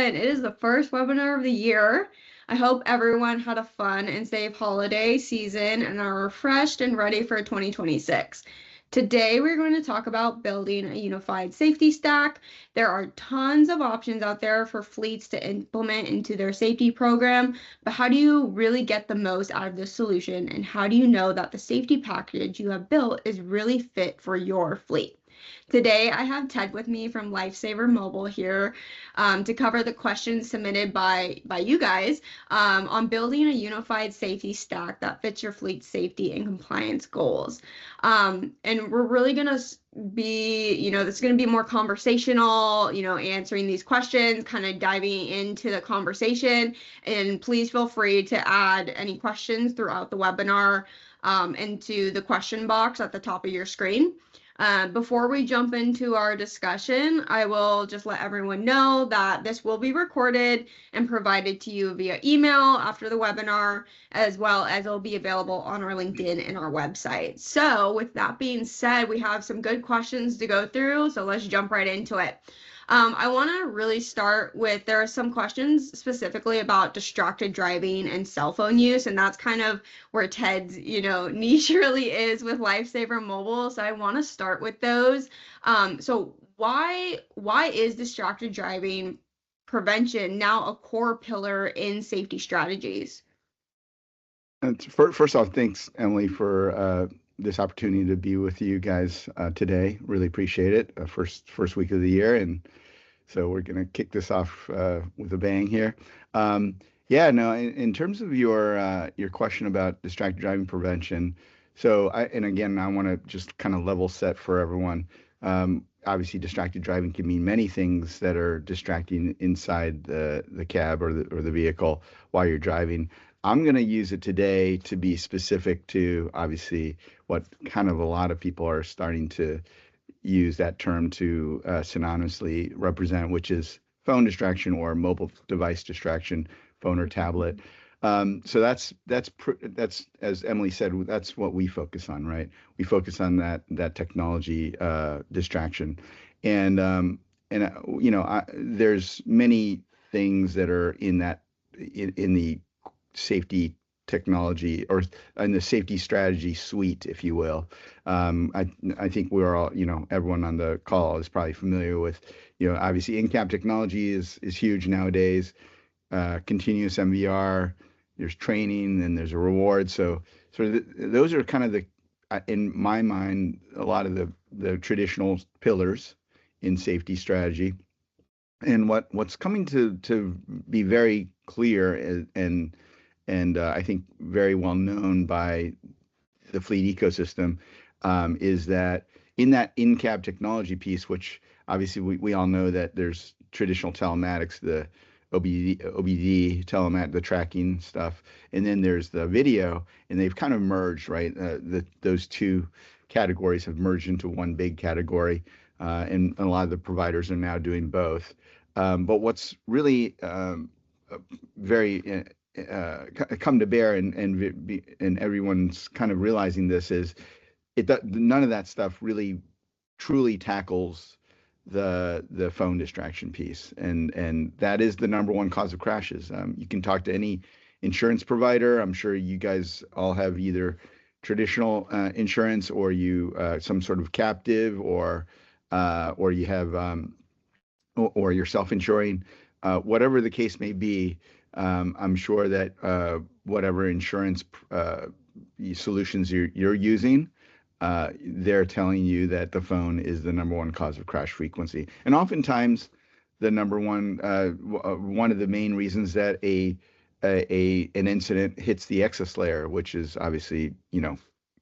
everyone. It is the first webinar of the year. I hope everyone had a fun and safe holiday season and are refreshed and ready for 2026. Today, we're going to talk about building a unified safety stack. There are tons of options out there for fleets to implement into their safety program, but how do you really get the most out of this solution? And how do you know that the safety package you have built is really fit for your fleet? Today, I have Ted with me from Lifesaver Mobile here to cover the questions submitted by you guys on building a unified safety stack that fits your fleet's safety and compliance goals. And we're really going to be, this is going to be more conversational, answering these questions, kind of diving into the conversation. And please feel free to add any questions throughout the webinar into the question box at the top of your screen. Before we jump into our discussion, I will just let everyone know that this will be recorded and provided to you via email after the webinar, as well as it'll be available on our LinkedIn and our website. So with that being said, we have some good questions to go through, so let's jump right into it. I want to really start with, there are some questions specifically about distracted driving and cell phone use, and that's kind of where Ted's, niche really is with Lifesaver Mobile. So I want to start with those. So why is distracted driving prevention now a core pillar in safety strategies? First off, thanks, Emily, for this opportunity to be with you guys today. Really appreciate it. First week of the year, and so we're going to kick this off with a bang here. In terms of your question about distracted driving prevention, and again, I want to just kind of level set for everyone. Obviously, distracted driving can mean many things that are distracting inside the cab or the vehicle while you're driving. I'm going to use it today to be specific to, obviously, what kind of a lot of people are starting to use that term to synonymously represent, which is phone distraction or mobile device distraction, phone or tablet. So that's as Emily said, that's what we focus on, right? We focus on that technology distraction, and there's many things that are in the safety technology or in the safety strategy suite, if you will. I think we're all, everyone on the call is probably familiar with, obviously in-cab technology is huge nowadays. Continuous MVR, there's training, and there's a reward. So those are kind of in my mind, a lot of the traditional pillars in safety strategy. And what's coming to be very clear and I think very well known by the fleet ecosystem, is that in that in-cab technology piece, which obviously we all know that there's traditional telematics, the OBD telemat, the tracking stuff, and then there's the video, and they've kind of merged, right? Those two categories have merged into one big category, and a lot of the providers are now doing both. But what's really very come to bear, and everyone's kind of realizing this, is none of that stuff really truly tackles the phone distraction piece, and that is the number one cause of crashes. You can talk to any insurance provider. I'm sure you guys all have either traditional insurance or you some sort of captive, or you have or you're self-insuring. Whatever the case may be, I'm sure that whatever insurance solutions you're using, they're telling you that the phone is the number one cause of crash frequency. And oftentimes, the number one of the main reasons that an incident hits the excess layer, which is obviously,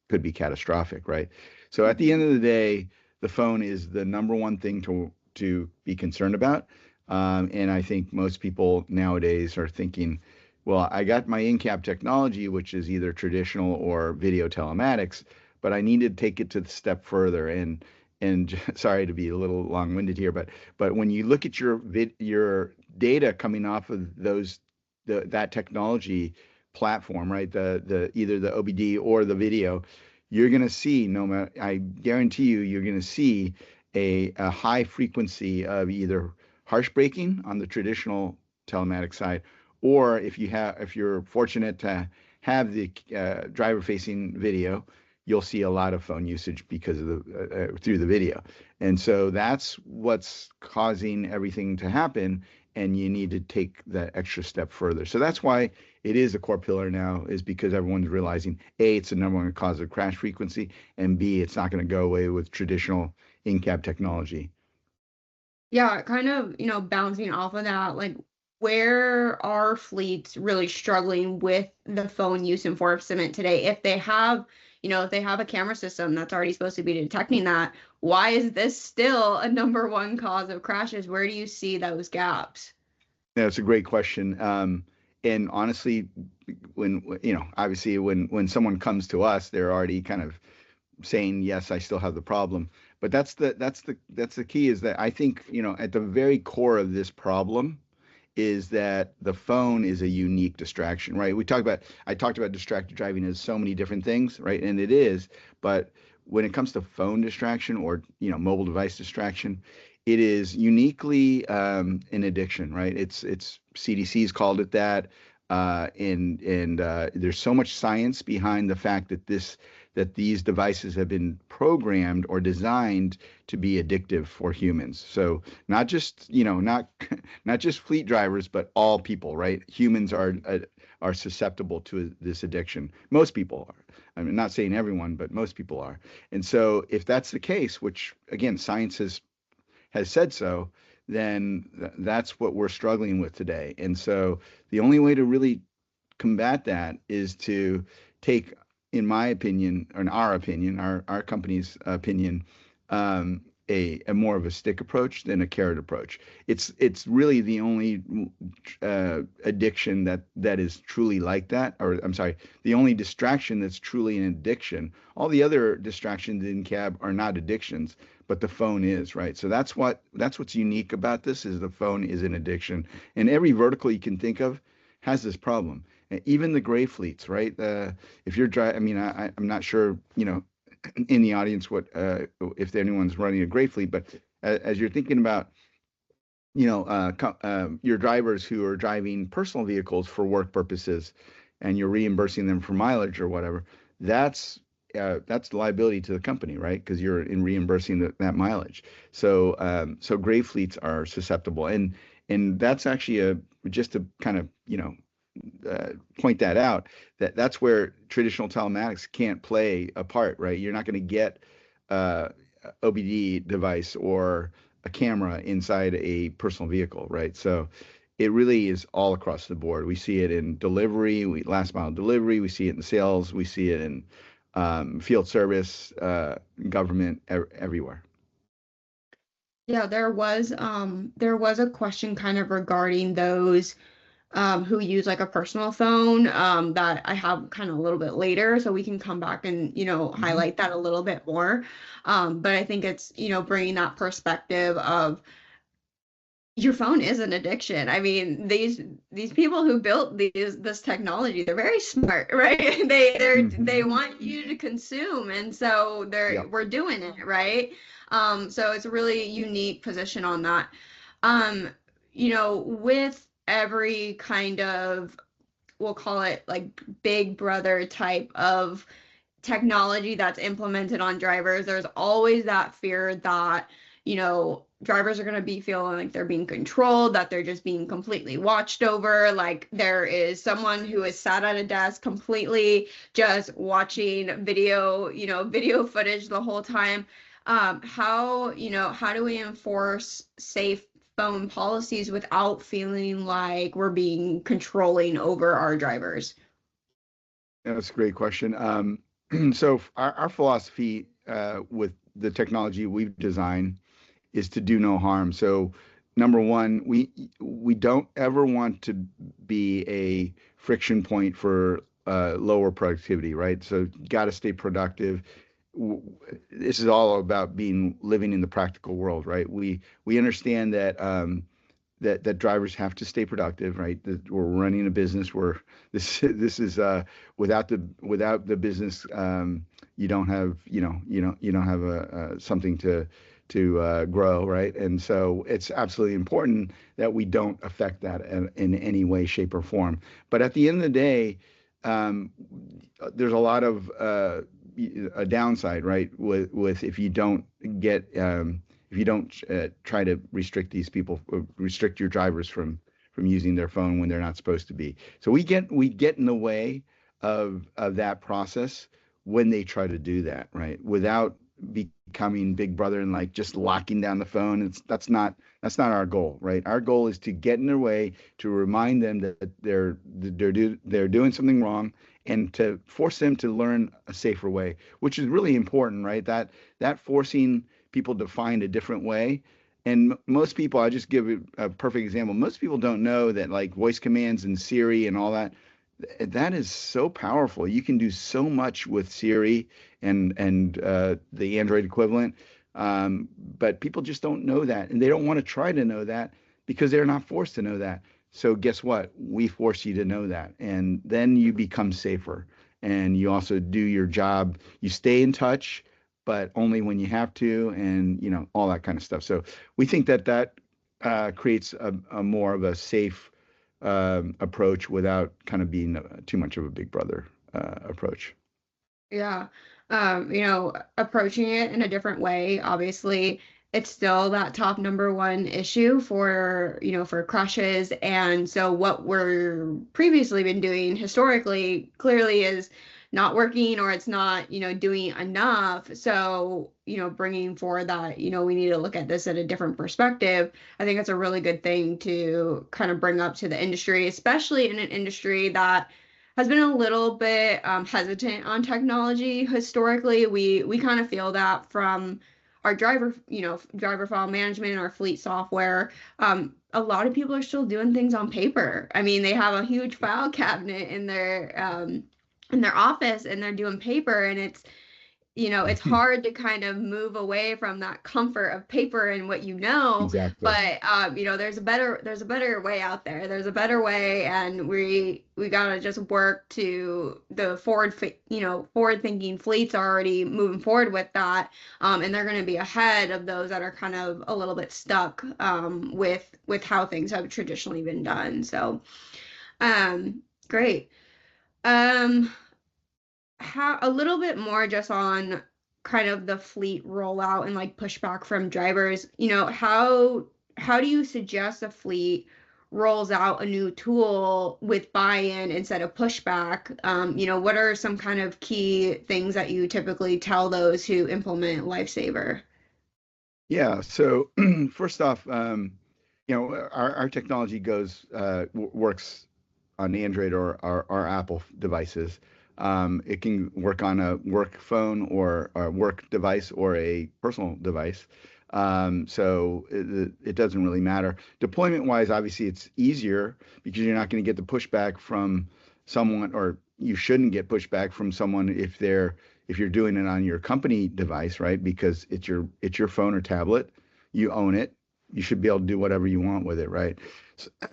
could be catastrophic, right? So at the end of the day, the phone is the number one thing to be concerned about. And I think most people nowadays are thinking, well, I got my in-cab technology, which is either traditional or video telematics, but I need to take it to the step further. And sorry to be a little long-winded here, but when you look at your data coming off of that technology platform, right, the either the OBD or the video, you're going to see, I guarantee you're going to see a high frequency of either harsh braking on the traditional telematics side, or if you're fortunate to have the driver-facing video, you'll see a lot of phone usage because of the through the video. And so that's what's causing everything to happen. And you need to take that extra step further. So that's why it is a core pillar now, is because everyone's realizing A, it's the number one cause of crash frequency, and B, it's not going to go away with traditional in-cab technology. Yeah, kind of, bouncing off of that, like where are fleets really struggling with the phone use enforcement today? If they have a camera system that's already supposed to be detecting that, why is this still a number one cause of crashes? Where do you see those gaps? Yeah, it's a great question. And honestly, obviously when someone comes to us, they're already kind of saying, yes, I still have the problem. But that's the key, is that I think, at the very core of this problem is that the phone is a unique distraction, right? I talked about distracted driving as so many different things, right? And it is, but when it comes to phone distraction, or, mobile device distraction, it is uniquely an addiction, right? It's CDC's called it that. And there's so much science behind the fact that these devices have been programmed or designed to be addictive for humans. So not just, not not just fleet drivers, but all people, right? Humans are susceptible to this addiction. Most people are. I'm not saying everyone, but most people are. And so if that's the case, which again, science has said so, then that's what we're struggling with today. And so the only way to really combat that is to take, in my opinion, or in our opinion, our company's opinion, a more of a stick approach than a carrot approach. It's really the only addiction that is truly like that, or I'm sorry, the only distraction that's truly an addiction. All the other distractions in cab are not addictions, but the phone is, right? So that's what's unique about this, is the phone is an addiction, and every vertical you can think of has this problem. Even the gray fleets, right? If you're driving, I mean, I'm not sure, in the audience if anyone's running a gray fleet, but as you're thinking about, your drivers who are driving personal vehicles for work purposes, and you're reimbursing them for mileage or whatever, that's the liability to the company, right? Because you're in reimbursing that mileage. So gray fleets are susceptible, and that's actually just to kind of point that out, that's where traditional telematics can't play a part, right? You're not going to get uh, OBD device or a camera inside a personal vehicle, right? So it really is all across the board. We see it in delivery, last mile delivery, we see it in sales, we see it in field service, government, everywhere. Yeah, there was a question kind of regarding those who use like a personal phone that I have kind of a little bit later, so we can come back and Mhm. highlight that a little bit more. But I think it's bringing that perspective of your phone is an addiction. I mean, these people who built this technology, they're very smart, right? They Mhm. want you to consume, and so Yep. we're doing it, right? So it's a really unique position on that. Um, with every kind of, we'll call it like big brother type of technology that's implemented on drivers, there's always that fear that, drivers are going to be feeling like they're being controlled, that they're just being completely watched over, like there is someone who is sat at a desk completely just watching video footage the whole time. How do we enforce safe phone policies without feeling like we're being controlling over our drivers? That's a great question. So our philosophy with the technology we've designed is to do no harm. So number one, we don't ever want to be a friction point for lower productivity, right? So got to stay productive. This is all about living in the practical world, right? We understand that drivers have to stay productive, right? That we're running a business where this is without the business, you don't have you don't have something grow, right? And so it's absolutely important that we don't affect that in any way, shape, or form. But at the end of the day, um, there's a lot of a downside, right? With if you don't get if you don't try to restrict these people, restrict your drivers from using their phone when they're not supposed to be. So we get in the way of that process when they try to do that, right? Without becoming big brother and like just locking down the phone. That's not our goal, right? Our goal is to get in their way, to remind them that they're doing something wrong, and to force them to learn a safer way, which is really important, right? That forcing people to find a different way. And most people, I just give a perfect example. Most people don't know that like voice commands and Siri and all that, that is so powerful. You can do so much with Siri and the Android equivalent, but people just don't know that, and they don't want to try to know that because they're not forced to know that. So guess what? We force you to know that, and then you become safer, and you also do your job. You stay in touch, but only when you have to, and all that kind of stuff. So we think that creates a more of a safe approach without kind of being too much of a big brother approach. Yeah. Approaching it in a different way, obviously, it's still that top number one issue for crushes. And so what we're previously been doing historically clearly is not working, or it's not, doing enough. So, bringing forward that, we need to look at this at a different perspective. I think it's a really good thing to kind of bring up to the industry, especially in an industry that has been a little bit hesitant on technology historically. We kind of feel that from our driver file management and our fleet software. A lot of people are still doing things on paper. I mean, they have a huge file cabinet in their office, and they're doing paper, and it's hard to kind of move away from that comfort of paper and what Exactly. but there's a better way out there. There's a better way, and we gotta just work to the forward thinking fleets are already moving forward with that, and they're going to be ahead of those that are kind of a little bit stuck with how things have traditionally been done. So, great. Um, how a little bit more just on kind of the fleet rollout and like pushback from drivers. How do you suggest a fleet rolls out a new tool with buy-in instead of pushback? What are some kind of key things that you typically tell those who implement Lifesaver? Yeah. So first off, our technology works on Android or Apple devices. It can work on a work phone or a work device or a personal device. So it doesn't really matter. Deployment wise, obviously, it's easier because you're not going to get the pushback from someone, or you shouldn't get pushback from someone if you're doing it on your company device, right? Because it's your phone or tablet, you own it. You should be able to do whatever you want with it, right?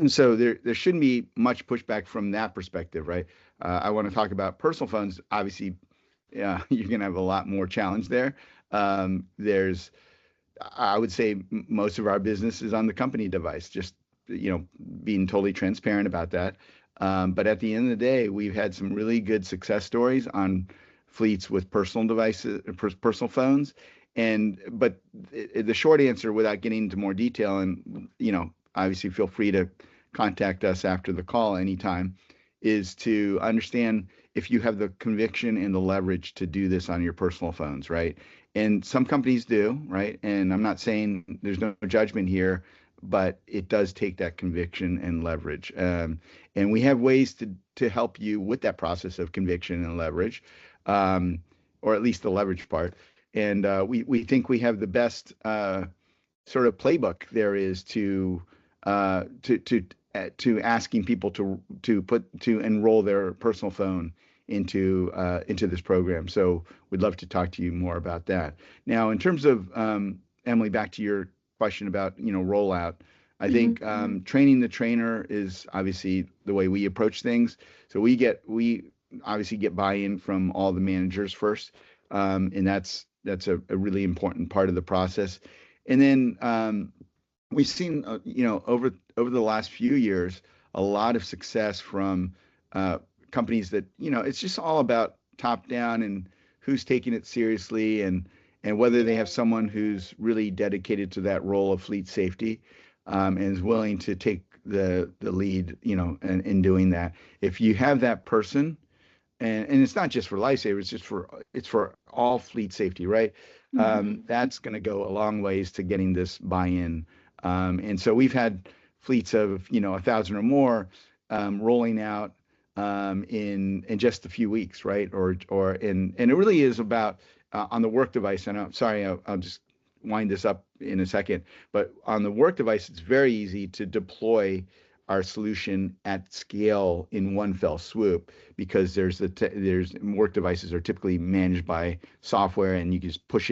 So there shouldn't be much pushback from that perspective, right? I want to talk about personal phones. Obviously, yeah, you're going to have a lot more challenge there. There's I would say most of our business is on the company device, just being totally transparent about that. But at the end of the day, we've had some really good success stories on fleets with personal devices, personal phones. But the short answer, without getting into more detail, and obviously feel free to contact us after the call anytime, is to understand if you have the conviction and the leverage to do this on your personal phones, right? And some companies do, right? And I'm not saying there's no judgment here, but it does take that conviction and leverage. And we have ways to help you with that process of conviction and leverage, um, or at least the leverage part. And we think we have the best sort of playbook there is uh, to to to asking people to enroll their personal phone into this program. So we'd love to talk to you more about that. Now, in terms of Emily, back to your question about rollout, I think training the trainer is obviously the way we approach things. So we obviously get buy-in from all the managers first, and that's a really important part of the process. And then we've seen, over the last few years, a lot of success from companies that, it's just all about top down and who's taking it seriously, and whether they have someone who's really dedicated to that role of fleet safety, and is willing to take the lead, in doing that. If you have that person, and it's not just for lifesavers, it's for all fleet safety, right? That's going to go a long ways to getting this buy-in. And so we've had fleets of 1,000 or more rolling out in just a few weeks, right? And it really is about on the work device. And I'm sorry, I'll just wind this up in a second. But on the work device, it's very easy to deploy our solution at scale in one fell swoop, because there's work devices are typically managed by software, and you can just push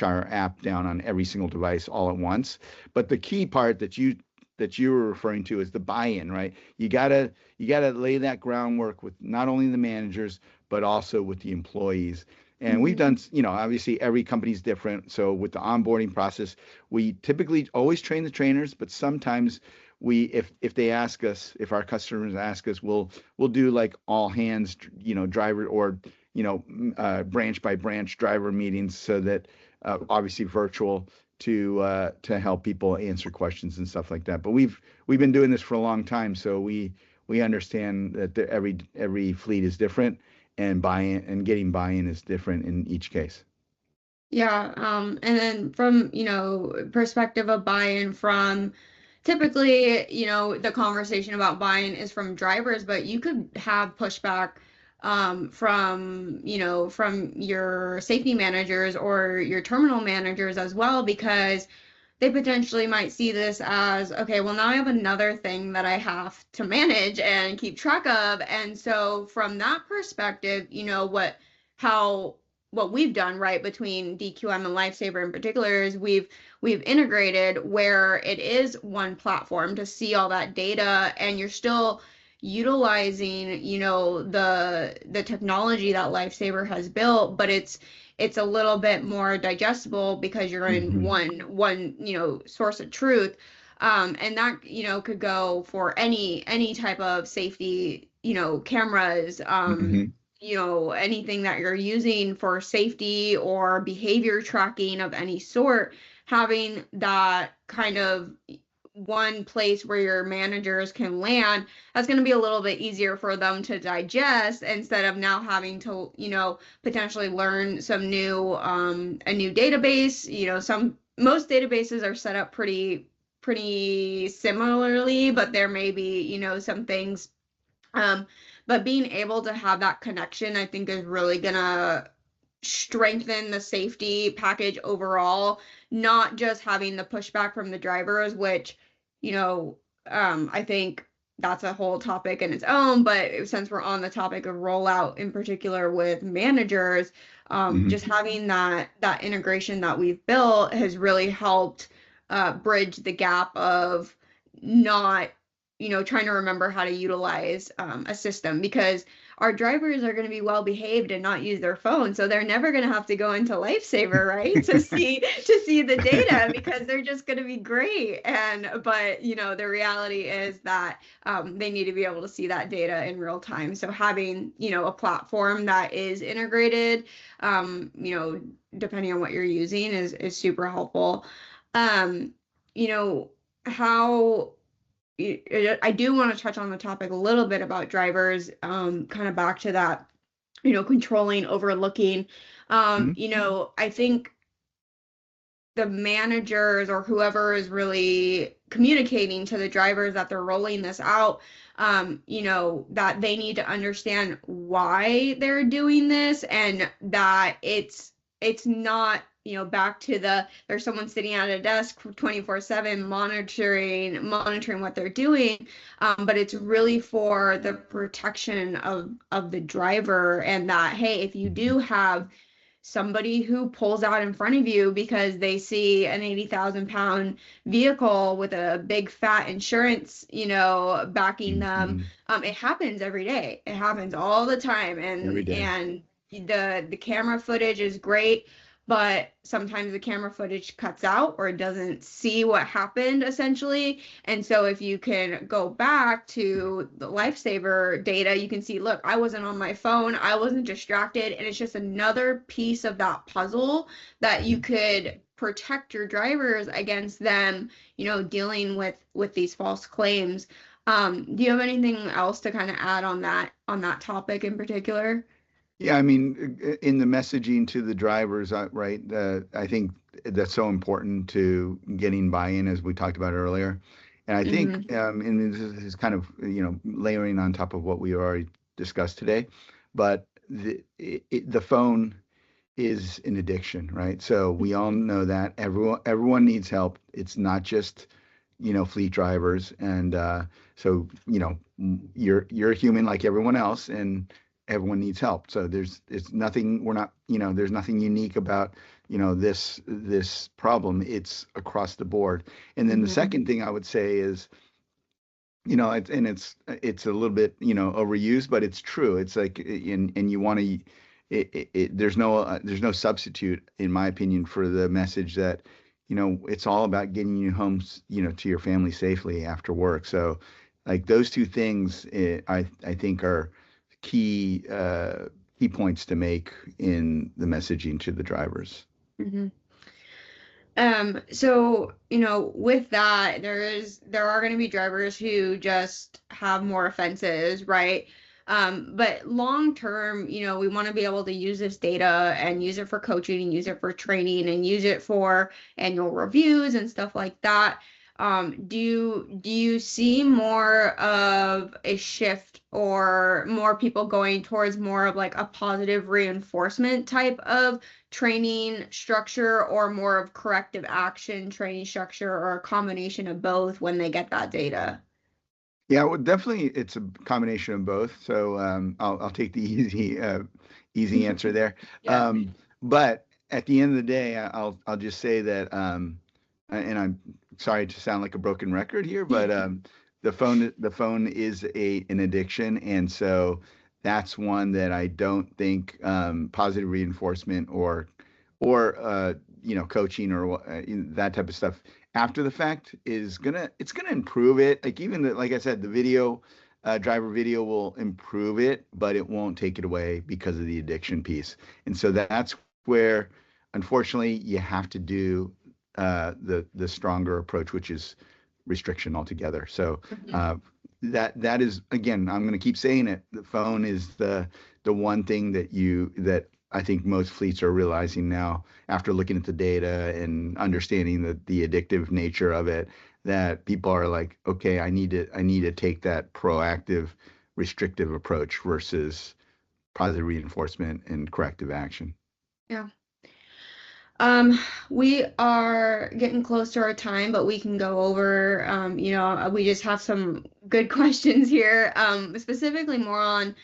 our app down on every single device all at once. But the key part that you were referring to is the buy-in, right? You gotta lay that groundwork with not only the managers but also with the employees. And we've done, obviously every company's different. So with the onboarding process, we typically always train the trainers, but sometimes if they ask us, if our customers ask us, we'll do like all hands, driver, or branch by branch driver meetings, so that obviously virtual, to help people answer questions and stuff like that. But we've been doing this for a long time, so we understand that every fleet is different, and getting buy-in is different in each case. Yeah, and then from, perspective of buy-in from typically, the conversation about buy-in is from drivers, but you could have pushback from your safety managers or your terminal managers as well, because they potentially might see this as, okay, well, now I have another thing that I have to manage and keep track of. And so from that perspective, what we've done, right, between DQM and Lifesaver in particular, is we've integrated where it is one platform to see all that data, and you're still utilizing, the technology that Lifesaver has built, but it's a little bit more digestible because you're in one source of truth. And that, could go for any type of safety, cameras, anything that you're using for safety or behavior tracking of any sort. Having that kind of one place where your managers can land, that's going to be a little bit easier for them to digest, instead of now having to, potentially learn some new, a new database. Most databases are set up pretty similarly, but there may be, some things. But being able to have that connection, I think, is really gonna strengthen the safety package overall, not just having the pushback from the drivers, which, I think that's a whole topic in its own. But since we're on the topic of rollout in particular with managers, just having that integration that we've built has really helped bridge the gap of not, trying to remember how to utilize a system, because our drivers are going to be well behaved and not use their phone, so they're never going to have to go into Lifesaver, right, to see the data, because they're just going to be great. But the reality is that they need to be able to see that data in real time. So having a platform that is integrated, depending on what you're using, is super helpful. How I do want to touch on the topic a little bit about drivers, kind of back to that, controlling, overlooking. I think the managers or whoever is really communicating to the drivers that they're rolling this out, that they need to understand why they're doing this, and that it's not, back to there's someone sitting at a desk 24/7 monitoring what they're doing, but it's really for the protection of the driver. And that, hey, if you do have somebody who pulls out in front of you because they see an 80,000-pound vehicle with a big fat insurance, backing them, it happens every day. It happens all the time, and Every day. and the camera footage is great. but sometimes the camera footage cuts out or it doesn't see what happened essentially. And so if you can go back to the lifesaver data, you can see, look, I wasn't on my phone, I wasn't distracted, and it's just another piece of that puzzle that you Mhm. could protect your drivers against them, dealing with these false claims. Do you have anything else to kind of add on that topic in particular? Yeah, I mean, in the messaging to the drivers, right? I think that's so important to getting buy-in, as we talked about earlier. And I Mm-hmm. think, and this is kind of, layering on top of what we already discussed today, but the phone is an addiction, right? So we all know that everyone needs help. It's not just, fleet drivers. And so, you're a human like everyone else, and everyone needs help. So it's nothing, we're not, there's nothing unique about, this problem. It's across the board. And then the Mm-hmm. second thing I would say is, it's a little bit, overused, but it's true. It's like, and you want to, there's no substitute, in my opinion, for the message that, it's all about getting you home, to your family safely after work. So, like those two things, I think are key, key points to make in the messaging to the drivers. Mm-hmm. So, with that, there are going to be drivers who just have more offenses, right? But long term, we want to be able to use this data and use it for coaching and use it for training and use it for annual reviews and stuff like that. Do you see more of a shift or more people going towards more of like a positive reinforcement type of training structure or more of corrective action training structure or a combination of both when they get that data? Yeah, well, definitely it's a combination of both. So I'll take the easy answer there. Yeah. But at the end of the day, I'll just say that, and I'm sorry to sound like a broken record here, but the phone is an addiction, and so that's one that I don't think, positive reinforcement or coaching or that type of stuff after the fact is gonna improve it. Like even like I said, the video, driver video will improve it, but it won't take it away because of the addiction piece. And so that's where, unfortunately, you have to do, the stronger approach, which is restriction altogether. So Mhm. uh, that is, again, I'm going to keep saying it. The phone is the one thing that I think most fleets are realizing now, after looking at the data and understanding the addictive nature of it, that people are like, okay, I need to take that proactive, restrictive approach versus positive reinforcement and corrective action. Yeah. Um, we are getting close to our time, but we can go over, we just have some good questions here, specifically more on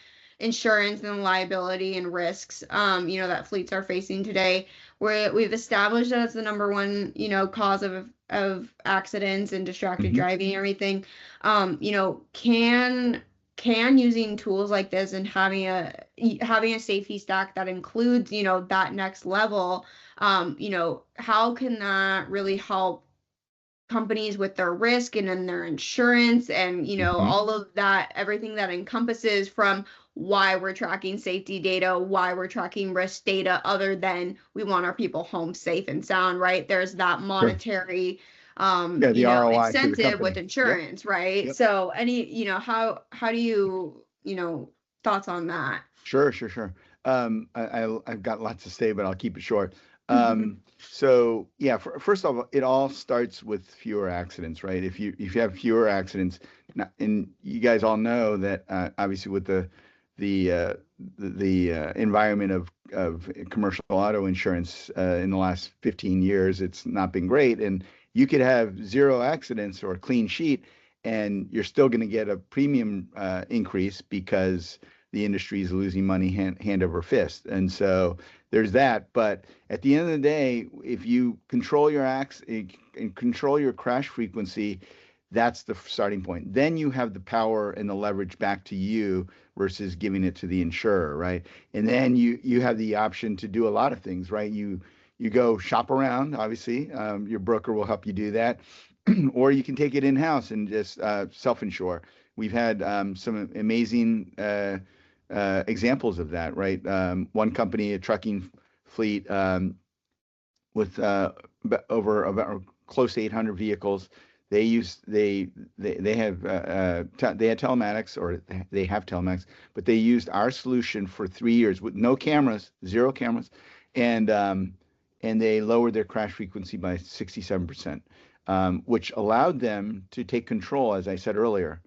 insurance and liability and risks, that fleets are facing today. We've established that it's the number one, cause of accidents and distracted Mhm. driving and everything. Can using tools like this and having a safety stack that includes, that next level, how can that really help companies with their risk and in their insurance and, Mhm. all of that, everything that encompasses from why we're tracking safety data, why we're tracking risk data, other than we want our people home safe and sound, right? There's that Sure. monetary, Yeah, the ROI to the incentive with company. Yep. insurance, right? Yep. So how do you, thoughts on that? Sure, sure, sure. I've got lots to say, but I'll keep it short. Hmm. So yeah, first of all, it all starts with fewer accidents, right? If you have fewer accidents, and you guys all know that, obviously with the uh, the environment of commercial auto insurance, in the last 15 years, it's not been great, and you could have zero accidents or a clean sheet, and you're still going to get a premium, increase because the industry is losing money hand over fist. And so there's that. But at the end of the day, if you control your acts and control your crash frequency, that's the starting point. Then you have the power and the leverage back to you versus giving it to the insurer, right? And then you have the option to do a lot of things, right? you go shop around. Obviously, your broker will help you do that, or you can take it in house and just self-insure. We've had some amazing examples of that, right? One company, a trucking fleet, with over about close to 800 vehicles. They use they have they had telematics, or they have telematics, but they used our solution for 3 years with no cameras, zero cameras, and they lowered their crash frequency by 67%, which allowed them to take control, as I said earlier,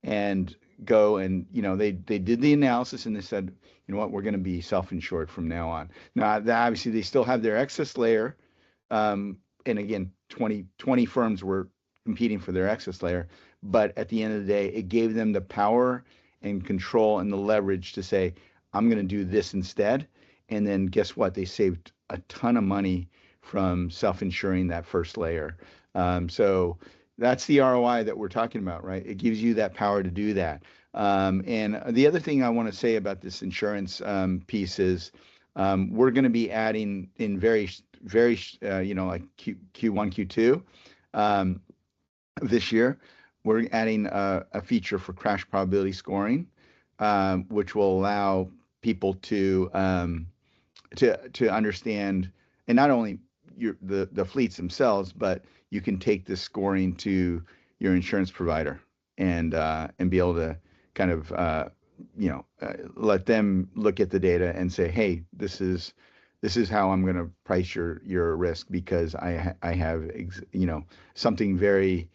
and go and they did the analysis and they said, you know what, we're going to be self-insured from now on. Now, obviously, they still have their excess layer, and again, 20 firms were competing for their excess layer. But at the end of the day, it gave them the power and control and the leverage to say, I'm going to do this instead. And then guess what? They saved a ton of money from self-insuring that first layer. So that's the ROI that we're talking about, right? It gives you that power to do that. And the other thing I want to say about this insurance piece is we're going to be adding in very, like Q1, Q2 this year, we're adding a feature for crash probability scoring, which will allow people to understand, and not only the fleets themselves, but you can take this scoring to your insurance provider and be able to kind of let them look at the data and say, hey, this is how I'm going to price your risk, because I have something very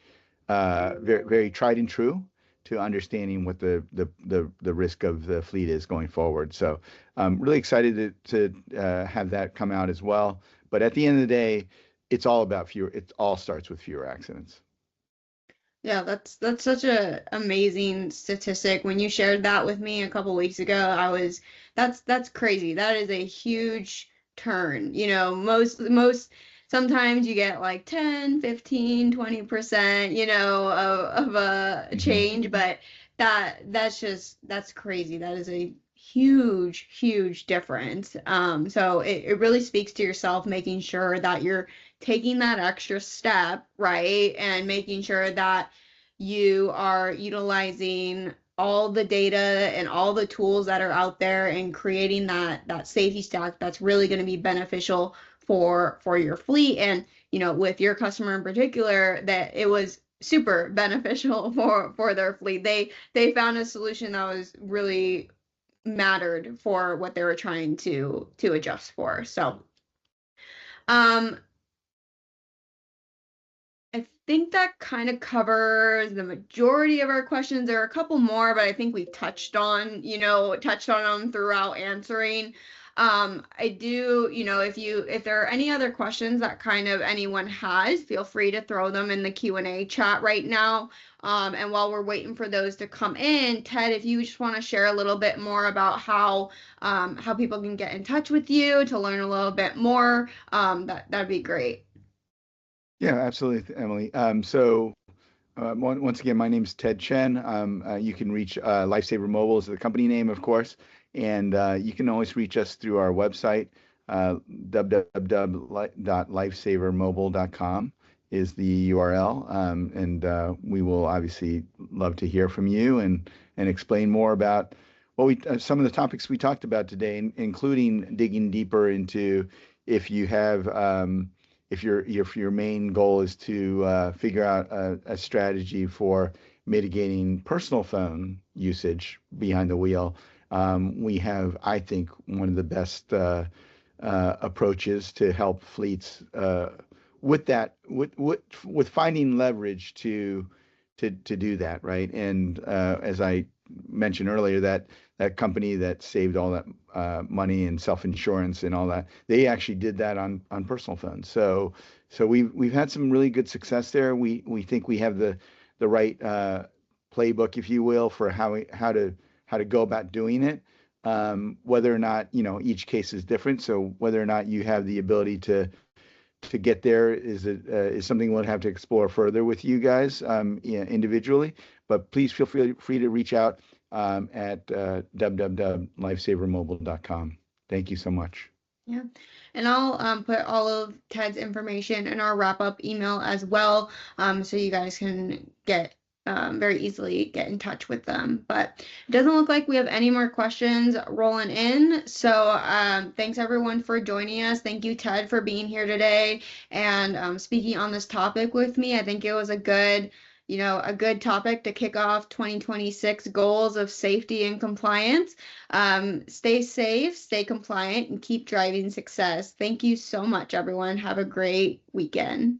very, very tried and true to understanding what the risk of the fleet is going forward. So I'm really excited to have that come out as well. But at the end of the day, it's all about fewer. It all starts with fewer accidents. Yeah, that's such a amazing statistic. When you shared that with me a couple weeks ago, that's crazy. That is a huge turn. Most sometimes you get like 10, 15, 20%, of a change, but that's crazy. That is a huge, huge difference. So it really speaks to yourself, making sure that you're taking that extra step, right? And making sure that you are utilizing all the data and all the tools that are out there and creating that safety stack that's really going to be beneficial for your fleet. And with your customer in particular, that it was super beneficial for their fleet. They found a solution that was really mattered for what they were trying to adjust for. So I think that kind of covers the majority of our questions. There are a couple more, but I think we touched on them throughout answering. I do, if there are any other questions that kind of anyone has, feel free to throw them in the Q&A chat right now. And while we're waiting for those to come in, Ted, if you just want to share a little bit more about how people can get in touch with you to learn a little bit more, that'd be great. Yeah, absolutely, Emily. So once again, my name is Ted Chen. You can reach Lifesaver Mobile is the company name, of course, and you can always reach us through our website. www.lifesavermobile.com is the URL, and we will obviously love to hear from you and explain more about some of the topics we talked about today, including digging deeper into if you have. If your main goal is to figure out a strategy for mitigating personal phone usage behind the wheel, we have, I think, one of the best approaches to help fleets with that, with finding leverage to do that, right? And as I mentioned earlier, that company that saved all that money and self-insurance and all that, they actually did that on personal phones. So we've had some really good success there. We think we have the right playbook, if you will, for how to go about doing it. Whether or not, each case is different. So whether or not you have the ability to get there is something we'll have to explore further with you guys individually. But please feel free to reach out at www.lifesavermobile.com. Thank you so much. Yeah. And I'll put all of Ted's information in our wrap-up email as well, so you guys can very easily get in touch with them. But it doesn't look like we have any more questions rolling in. So thanks everyone for joining us. Thank you, Ted, for being here today and speaking on this topic with me. I think it was a good topic to kick off 2026 goals of safety and compliance. Stay safe, stay compliant, and keep driving success. Thank you so much, everyone. Have a great weekend.